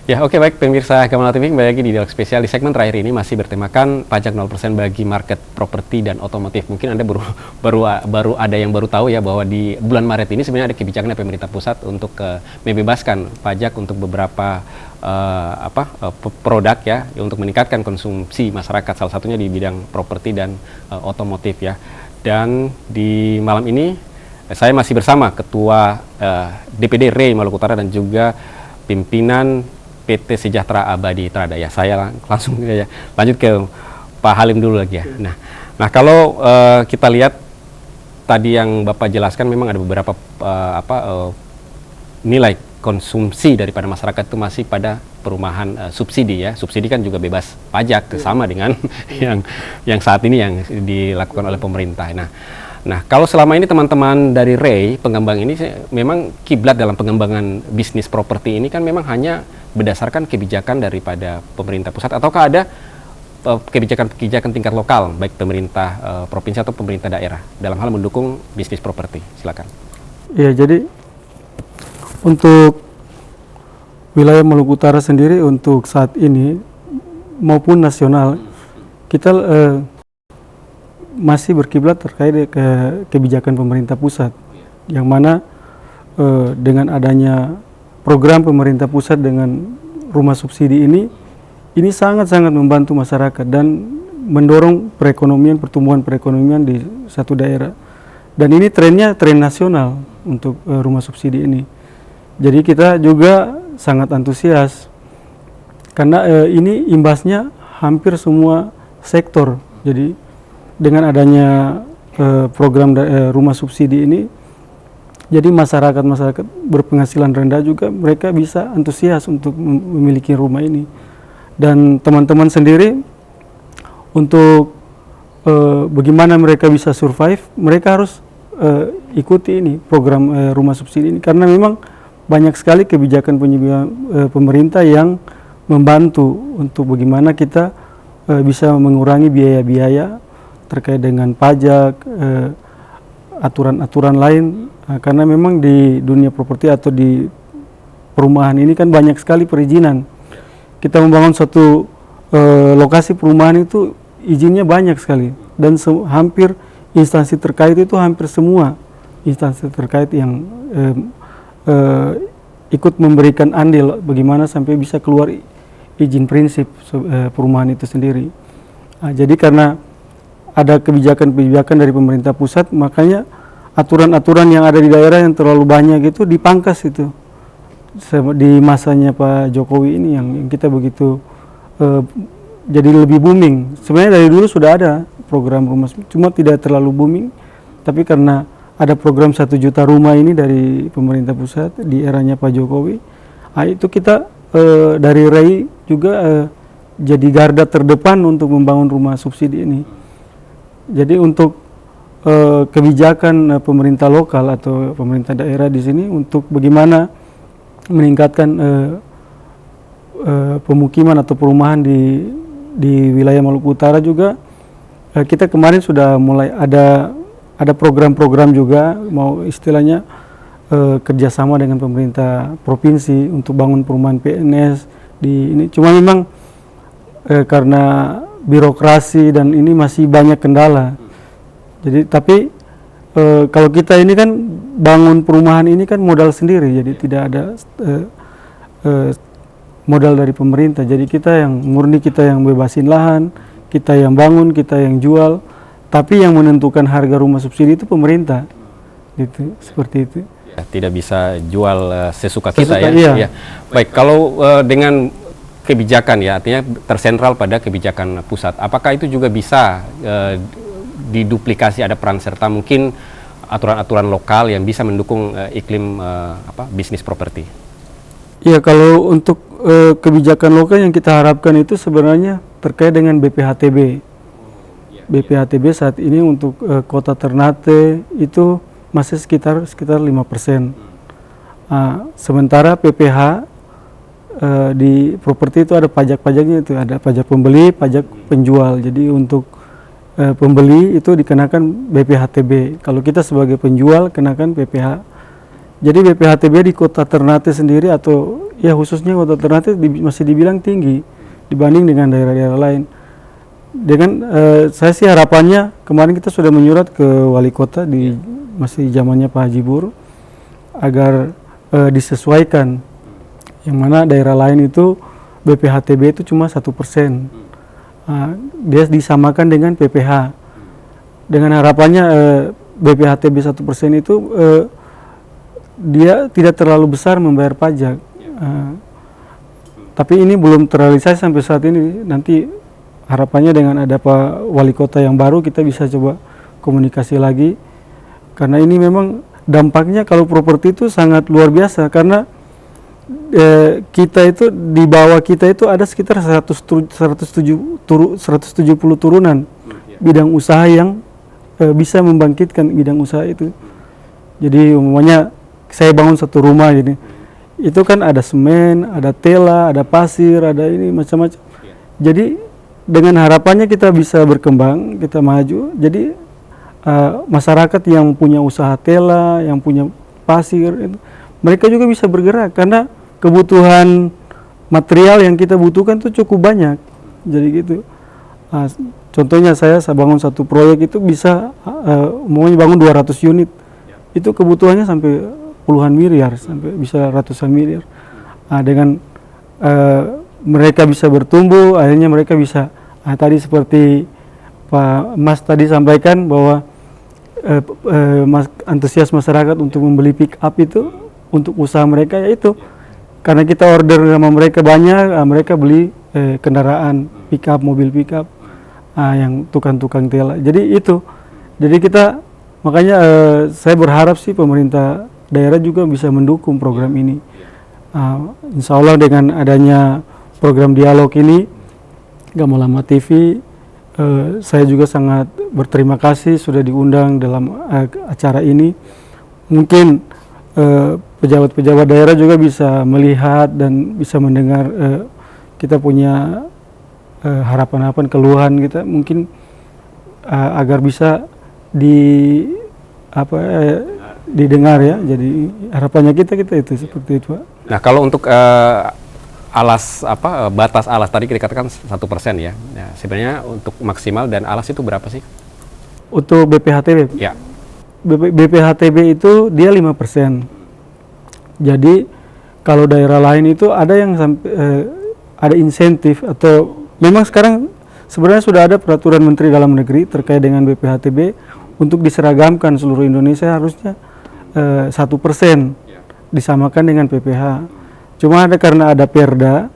Ya, oke, baik pemirsa Gamal TV, kembali lagi di Dialog Spesial. Di segmen terakhir ini masih bertemakan pajak 0% bagi market properti dan otomotif. Mungkin Anda baru ada yang baru tahu ya bahwa di bulan Maret ini sebenarnya ada kebijakan dari pemerintah pusat untuk membebaskan pajak untuk beberapa produk ya, untuk meningkatkan konsumsi masyarakat, salah satunya di bidang properti dan otomotif ya. Dan di malam ini saya masih bersama Ketua DPD REI Maluku Utara dan juga pimpinan PT Sejahtera Abadi Tradaya. Saya langsung ya, lanjut ke Pak Halim dulu lagi ya. Nah kalau kita lihat tadi yang Bapak jelaskan, memang ada beberapa nilai konsumsi daripada masyarakat itu masih pada perumahan subsidi ya. Subsidi kan juga bebas pajak, sama dengan yang saat ini yang dilakukan oleh pemerintah. Nah, kalau selama ini teman-teman dari REI pengembang ini memang kiblat dalam pengembangan bisnis properti ini kan memang hanya berdasarkan kebijakan daripada pemerintah pusat, ataukah ada kebijakan-kebijakan tingkat lokal baik pemerintah provinsi atau pemerintah daerah dalam hal mendukung bisnis properti? Silakan. Ya, jadi untuk wilayah Maluku Utara sendiri untuk saat ini maupun nasional kita masih berkiblat terkait kebijakan pemerintah pusat, yang mana dengan adanya program pemerintah pusat dengan rumah subsidi ini sangat-sangat membantu masyarakat dan mendorong pertumbuhan perekonomian di satu daerah. Dan ini trennya tren nasional untuk rumah subsidi ini. Jadi kita juga sangat antusias karena ini imbasnya hampir semua sektor. Jadi dengan adanya program rumah subsidi ini, jadi masyarakat berpenghasilan rendah juga mereka bisa antusias untuk memiliki rumah ini. Dan teman-teman sendiri untuk bagaimana mereka bisa survive, mereka harus ikuti ini program rumah subsidi ini, karena memang banyak sekali kebijakan pemerintah yang membantu untuk bagaimana kita bisa mengurangi biaya-biaya terkait dengan pajak, aturan-aturan lain, karena memang di dunia properti atau di perumahan ini kan banyak sekali perizinan. Kita membangun suatu lokasi perumahan itu izinnya banyak sekali, dan hampir instansi terkait itu hampir semua instansi terkait yang ikut memberikan andil bagaimana sampai bisa keluar izin prinsip perumahan itu sendiri. Jadi karena ada kebijakan-kebijakan dari pemerintah pusat, makanya aturan-aturan yang ada di daerah yang terlalu banyak itu dipangkas itu. Di masanya Pak Jokowi ini yang kita begitu jadi lebih booming. Sebenarnya dari dulu sudah ada program rumah, cuma tidak terlalu booming, tapi karena ada program 1 juta rumah ini dari pemerintah pusat di eranya Pak Jokowi, itu kita dari REI juga jadi garda terdepan untuk membangun rumah subsidi ini. Jadi untuk kebijakan pemerintah lokal atau pemerintah daerah di sini untuk bagaimana meningkatkan pemukiman atau perumahan di wilayah Maluku Utara juga, kita kemarin sudah mulai ada program-program juga, mau istilahnya kerjasama dengan pemerintah provinsi untuk bangun perumahan PNS di ini. Cuma memang karena birokrasi dan ini masih banyak kendala. Jadi tapi kalau kita ini kan bangun perumahan ini kan modal sendiri, jadi tidak ada modal dari pemerintah. Jadi kita yang murni, kita yang bebasin lahan, kita yang bangun, kita yang jual. Tapi yang menentukan harga rumah subsidi itu pemerintah, gitu, seperti itu. Ya, tidak bisa jual sesuka kita ya. Iya. Ya. Baik, kalau dengan kebijakan ya, artinya tersentral pada kebijakan pusat. Apakah itu juga bisa diduplikasi, ada peran serta mungkin aturan-aturan lokal yang bisa mendukung iklim bisnis properti? Iya, kalau untuk kebijakan lokal yang kita harapkan itu sebenarnya terkait dengan BPHTB. BPHTB saat ini untuk kota Ternate itu masih sekitar 5%. Sementara PPH di properti itu ada pajak-pajaknya, itu ada pajak pembeli, pajak penjual. Jadi untuk pembeli itu dikenakan BPHTB. Kalau kita sebagai penjual kenakan PPH. Jadi BPHTB di kota Ternate sendiri atau ya khususnya Kota Ternate masih dibilang tinggi dibanding dengan daerah-daerah lain. Dengan saya sih harapannya kemarin kita sudah menyurat ke wali kota masih zamannya Pak Haji Bur agar disesuaikan, yang mana daerah lain itu BPHTB itu cuma 1%. Dia disamakan dengan PPH. Dengan harapannya BPHTB 1% itu dia tidak terlalu besar membayar pajak. Tapi ini belum terrealisasi sampai saat ini. Nanti harapannya dengan ada Pak Wali Kota yang baru kita bisa coba komunikasi lagi. Karena ini memang dampaknya kalau properti itu sangat luar biasa. Karena kita itu di bawah kita itu ada sekitar 170 turunan bidang usaha yang bisa membangkitkan bidang usaha itu. Jadi umumnya saya bangun satu rumah gini, itu kan ada semen, ada tela, ada pasir, ada ini macam-macam. Jadi dengan harapannya kita bisa berkembang, kita maju. Jadi masyarakat yang punya usaha tela, yang punya pasir, itu, mereka juga bisa bergerak karena kebutuhan material yang kita butuhkan itu cukup banyak. Jadi gitu. Contohnya saya bangun satu proyek itu bisa mau bangun 200 unit. Itu kebutuhannya sampai puluhan miliar, sampai bisa ratusan miliar. Dengan mereka bisa bertumbuh, akhirnya mereka bisa tadi seperti Pak Mas tadi sampaikan bahwa antusias masyarakat untuk membeli pick up itu untuk usaha mereka, yaitu karena kita order sama mereka banyak, mereka beli kendaraan pick up, mobil pick up yang tukang-tukang tela. Jadi itu, jadi kita makanya saya berharap sih pemerintah daerah juga bisa mendukung program ini. Insya Allah dengan adanya program dialog ini, Gama Lama TV, saya juga sangat berterima kasih sudah diundang dalam acara ini. Mungkin pejabat-pejabat daerah juga bisa melihat dan bisa mendengar kita punya harapan-harapan, keluhan kita, mungkin agar bisa didengar ya. Jadi harapannya kita itu seperti itu, Pak. Nah, kalau untuk batas alas tadi kita katakan 1% ya. Nah, sebenarnya untuk maksimal dan alas itu berapa sih? Untuk BPHTB? Ya. BPHTB itu dia 5%. Jadi kalau daerah lain itu ada yang ada insentif, atau memang sekarang sebenarnya sudah ada peraturan Menteri Dalam Negeri terkait dengan BPHTB untuk diseragamkan seluruh Indonesia, harusnya 1% disamakan dengan PPH. Cuma karena ada Perda,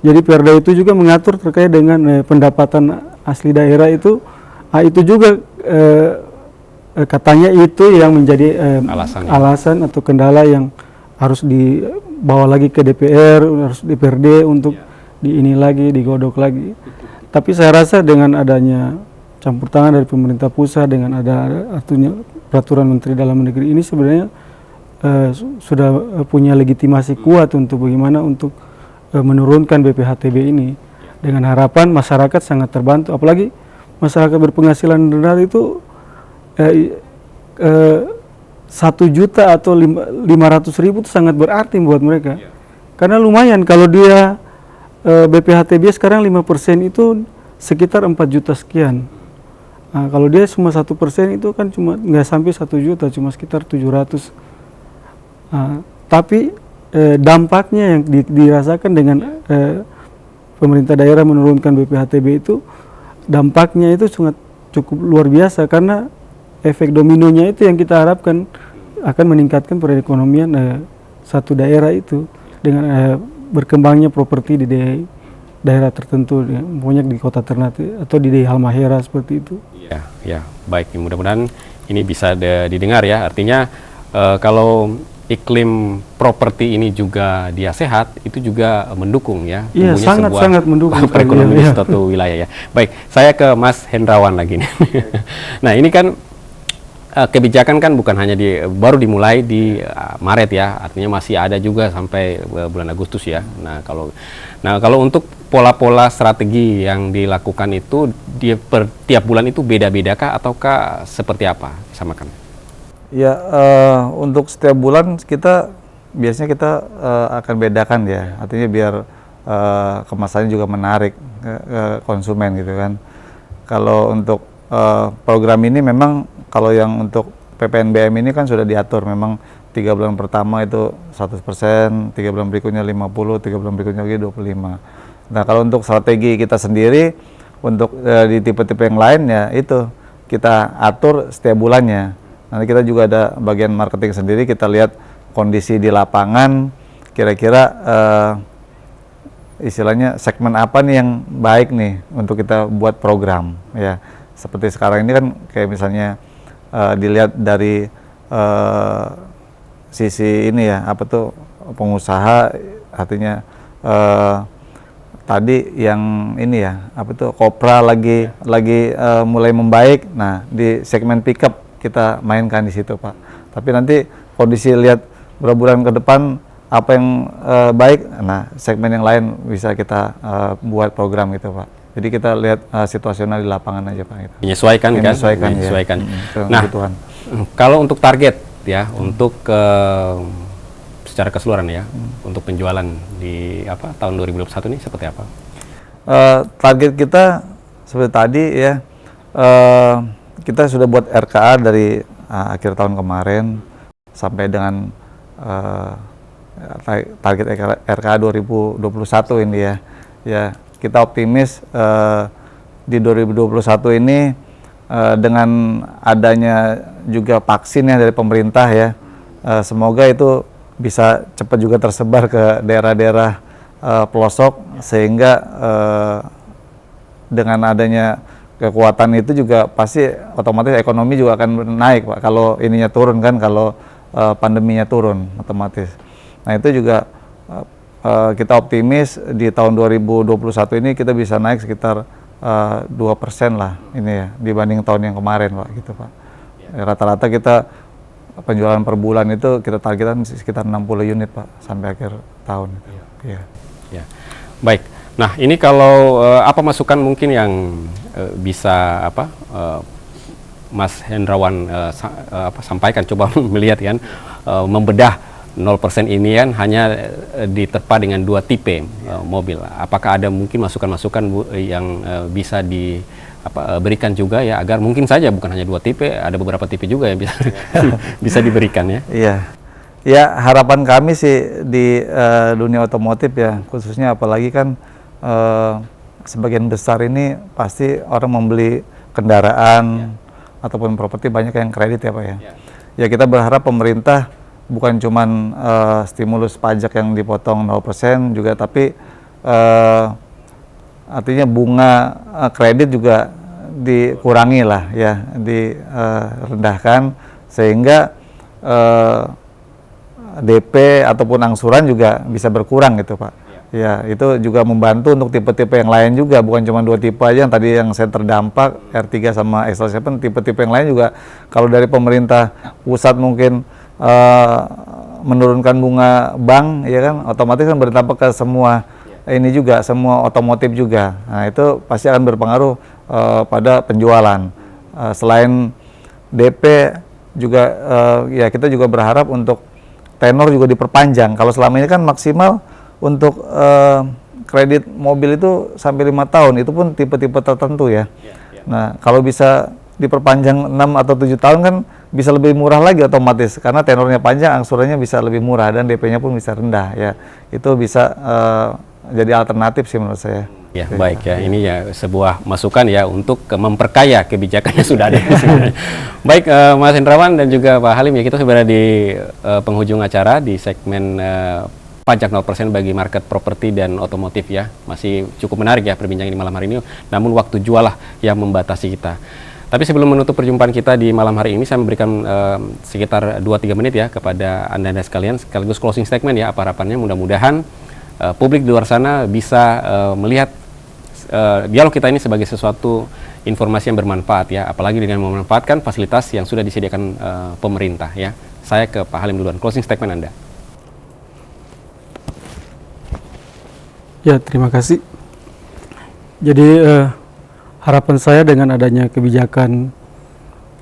jadi Perda itu juga mengatur terkait dengan pendapatan asli daerah itu juga katanya itu yang menjadi alasan atau kendala yang harus dibawa lagi ke DPR, harus DPRD untuk digodok lagi. Tapi saya rasa dengan adanya campur tangan dari pemerintah pusat, dengan ada artinya peraturan Menteri Dalam Negeri ini sebenarnya sudah punya legitimasi kuat untuk bagaimana untuk menurunkan BPHTB ini. Dengan harapan masyarakat sangat terbantu, apalagi masyarakat berpenghasilan rendah itu 1 juta atau 500.000 itu sangat berarti buat mereka. Karena lumayan kalau dia BPHTB sekarang 5% itu sekitar 4 juta sekian. Kalau dia cuma 1% itu kan cuma nggak sampai 1 juta, cuma sekitar 700. Tapi dampaknya yang dirasakan dengan pemerintah daerah menurunkan BPHTB itu, dampaknya itu sangat cukup luar biasa, karena efek dominonya itu yang kita harapkan akan meningkatkan perekonomian satu daerah itu dengan berkembangnya properti di daerah tertentu, banyak di Kota Ternate atau di Halmahera seperti itu. Ya, baik. Mudah-mudahan ini bisa didengar ya. Artinya kalau iklim properti ini juga dia sehat, itu juga mendukung ya. Iya, sangat mendukung perekonomian di suatu wilayah ya. Baik, saya ke Mas Hendrawan lagi nih. Nah, ini kan kebijakan kan bukan hanya baru dimulai di Maret ya, artinya masih ada juga sampai bulan Agustus ya. Nah kalau untuk pola-pola strategi yang dilakukan itu per tiap bulan itu beda-bedakah ataukah seperti apa? Samakan? Ya, untuk setiap bulan kita biasanya kita akan bedakan ya, artinya biar kemasannya juga menarik ke konsumen gitu kan. Kalau untuk program ini memang kalau yang untuk PPNBM ini kan sudah diatur, memang 3 bulan pertama itu 100%, 3 bulan berikutnya 50, 3 bulan berikutnya lagi 25. Nah kalau untuk strategi kita sendiri, untuk di tipe-tipe yang lain ya itu kita atur setiap bulannya. Nanti kita juga ada bagian marketing sendiri, kita lihat kondisi di lapangan, kira-kira istilahnya segmen apa nih yang baik nih untuk kita buat program ya. Seperti sekarang ini kan kayak misalnya dilihat dari sisi ini ya, apa tuh pengusaha, artinya tadi yang ini ya, apa tuh kopra lagi mulai membaik. Nah di segmen pickup kita mainkan di situ Pak. Tapi nanti kondisi lihat beberapa bulan ke depan apa yang baik, nah segmen yang lain bisa kita buat program gitu Pak. Jadi kita lihat situasional di lapangan aja Pak. Gitu. Menyesuaikan kan? Menyesuaikan. Ya. Nah, kalau untuk target ya, untuk secara keseluruhan ya, untuk penjualan di tahun 2021 ini seperti apa? Target kita seperti tadi ya, kita sudah buat RKA dari akhir tahun kemarin sampai dengan target RKA 2021 ini ya. Ya, kita optimis di 2021 ini dengan adanya juga vaksin ya dari pemerintah ya, semoga itu bisa cepat juga tersebar ke daerah-daerah pelosok, sehingga dengan adanya kekuatan itu juga pasti otomatis ekonomi juga akan naik Pak, kalau ininya turun kan, kalau pandeminya turun otomatis. Nah itu juga kita optimis di tahun 2021 ini kita bisa naik sekitar 2% lah ini ya, dibanding tahun yang kemarin Pak gitu Pak. Rata-rata kita penjualan per bulan itu kita targetkan sekitar 60 unit Pak sampai akhir tahun. Ya. Ya. Baik. Nah ini kalau apa masukan mungkin yang bisa Mas Hendrawan sampaikan, coba melihat kan, membedah 0% ini kan hanya diterpa dengan 2 tipe mobil. Apakah ada mungkin masukan-masukan yang bisa diberikan juga ya, agar mungkin saja bukan hanya 2 tipe, ada beberapa tipe juga yang bisa bisa diberikan ya? Iya. Ya harapan kami sih di dunia otomotif ya, khususnya apalagi kan sebagian besar ini pasti orang membeli kendaraan ataupun properti banyak yang kredit ya Pak ya. Ya kita berharap pemerintah bukan cuman stimulus pajak yang dipotong 0% juga, tapi artinya bunga kredit juga dikurangi lah ya, direndahkan, sehingga DP ataupun angsuran juga bisa berkurang gitu Pak. Ya itu juga membantu untuk tipe-tipe yang lain juga, bukan cuma 2 tipe aja yang tadi yang saya terdampak, R3 sama Extra 7, tipe-tipe yang lain juga kalau dari pemerintah pusat mungkin menurunkan bunga bank ya kan, otomatis kan berdampak ke semua ini juga, semua otomotif juga. Nah itu pasti akan berpengaruh pada penjualan. Selain DP juga ya kita juga berharap untuk tenor juga diperpanjang. Kalau selama ini kan maksimal untuk kredit mobil itu sampai 5 tahun, itu pun tipe-tipe tertentu ya. Nah kalau bisa diperpanjang 6 atau 7 tahun kan bisa lebih murah lagi otomatis, karena tenornya panjang, angsurannya bisa lebih murah dan DP-nya pun bisa rendah ya. Itu bisa jadi alternatif sih menurut saya. Ya, baik ya. Ini ya sebuah masukan ya untuk memperkaya kebijakan yang sudah ada. Baik, Mas Hendrawan dan juga Pak Halim ya, kita sudah di penghujung acara di segmen pajak 0% bagi market properti dan otomotif ya. Masih cukup menarik ya perbincangan di malam hari ini. Namun waktu jual lah yang membatasi kita. Tapi sebelum menutup perjumpaan kita di malam hari ini, saya memberikan sekitar 2-3 menit ya kepada Anda sekalian, sekaligus closing statement ya, apa harapannya. Mudah-mudahan publik di luar sana bisa melihat dialog kita ini sebagai sesuatu informasi yang bermanfaat ya, apalagi dengan memanfaatkan fasilitas yang sudah disediakan pemerintah ya. Saya ke Pak Halim duluan, closing statement Anda. Ya, terima kasih. Jadi harapan saya dengan adanya kebijakan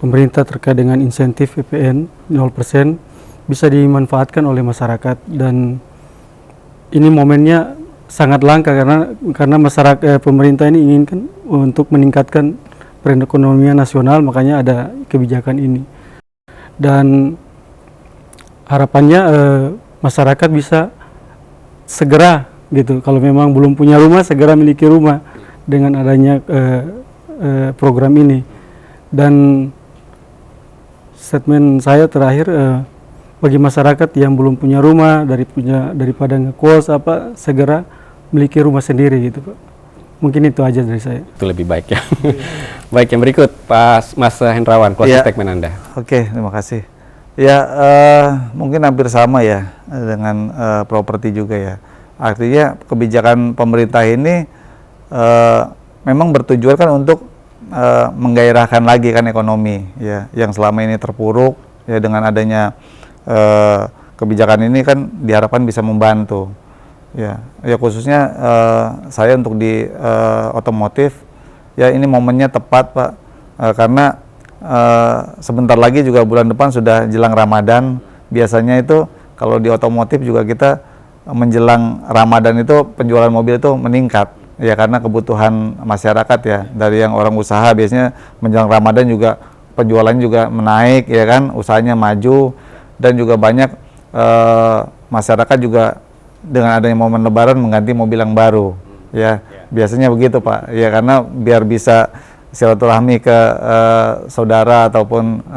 pemerintah terkait dengan insentif PPN 0%, bisa dimanfaatkan oleh masyarakat, dan ini momennya sangat langka karena masyarakat pemerintah ini inginkan untuk meningkatkan perekonomian nasional, makanya ada kebijakan ini. Dan harapannya masyarakat bisa segera gitu, kalau memang belum punya rumah segera miliki rumah dengan adanya program ini. Dan statement saya terakhir, bagi masyarakat yang belum punya rumah, daripada ngekos segera miliki rumah sendiri gitu Pak. Mungkin itu aja dari saya. Itu lebih baik ya. Baik, yang berikut Pak Mas Hendrawan, closing statement Anda. Oke, terima kasih. Ya, mungkin hampir sama ya dengan properti juga ya. Artinya kebijakan pemerintah ini memang bertujuan kan untuk menggairahkan lagi kan ekonomi ya, yang selama ini terpuruk ya. Dengan adanya kebijakan ini kan diharapkan bisa membantu ya. Khususnya saya untuk di otomotif ya, ini momennya tepat Pak, karena sebentar lagi juga bulan depan sudah jelang Ramadan. Biasanya itu kalau di otomotif juga kita menjelang Ramadan itu penjualan mobil itu meningkat ya, karena kebutuhan masyarakat ya. Dari yang orang usaha biasanya menjelang Ramadan juga penjualannya juga menaik ya kan, usahanya maju. Dan juga banyak masyarakat juga dengan adanya momen Lebaran mengganti mobil yang baru ya. Biasanya begitu Pak ya, karena biar bisa silaturahmi ke saudara ataupun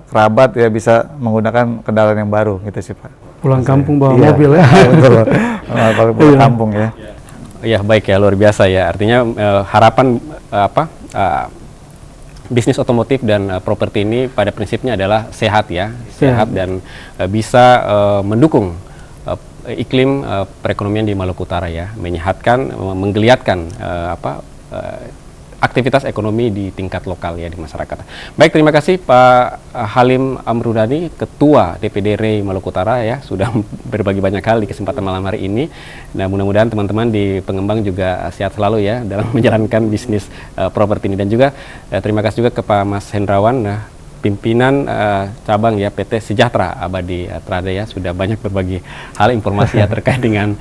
kerabat ya, bisa menggunakan kendaraan yang baru gitu sih Pak. Pulang kampung bawa mobil ya. Betul. Kalau pulang kampung ya. Iya, baik ya, luar biasa ya. Artinya harapan bisnis otomotif dan properti ini pada prinsipnya adalah sehat ya, sehat dan bisa mendukung iklim perekonomian di Maluku Utara ya, menyehatkan, menggeliatkan aktivitas ekonomi di tingkat lokal ya, di masyarakat. Baik, terima kasih Pak Halim Amrudani, Ketua DPD RI Maluku Utara ya, sudah berbagi banyak hal di kesempatan malam hari ini. Nah, mudah-mudahan teman-teman di pengembang juga sehat selalu ya dalam menjalankan bisnis properti ini. Dan juga terima kasih juga ke Pak Mas Hendrawan, pimpinan cabang ya PT Sejahtera Abadi Trade ya, sudah banyak berbagi hal informasi ya terkait dengan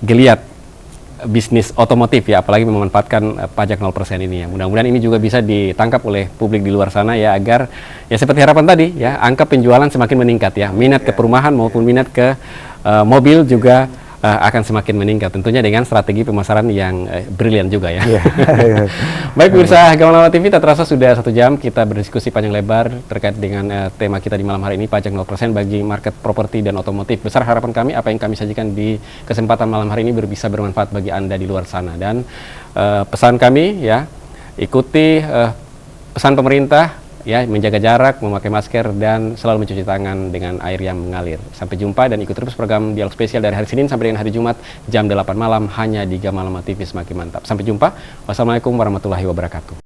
geliat bisnis otomotif ya, apalagi memanfaatkan pajak 0% ini ya. Mudah-mudahan ini juga bisa ditangkap oleh publik di luar sana ya, agar ya seperti harapan tadi ya, angka penjualan semakin meningkat ya, minat ke perumahan maupun minat ke mobil juga akan semakin meningkat, tentunya dengan strategi pemasaran yang brilian juga ya. Baik pemirsa Gamawan TV, tak terasa sudah 1 jam kita berdiskusi panjang lebar terkait dengan tema kita di malam hari ini, pajak 0% bagi market properti dan otomotif. Besar harapan kami apa yang kami sajikan di kesempatan malam hari ini bisa bermanfaat bagi Anda di luar sana. Dan pesan kami ya, ikuti pesan pemerintah ya, menjaga jarak, memakai masker, dan selalu mencuci tangan dengan air yang mengalir. Sampai jumpa dan ikuti terus program Dialog Spesial dari hari Senin sampai dengan hari Jumat jam 8 malam hanya di Gamawan TV. Semakin mantap. Sampai jumpa. Wassalamualaikum warahmatullahi wabarakatuh.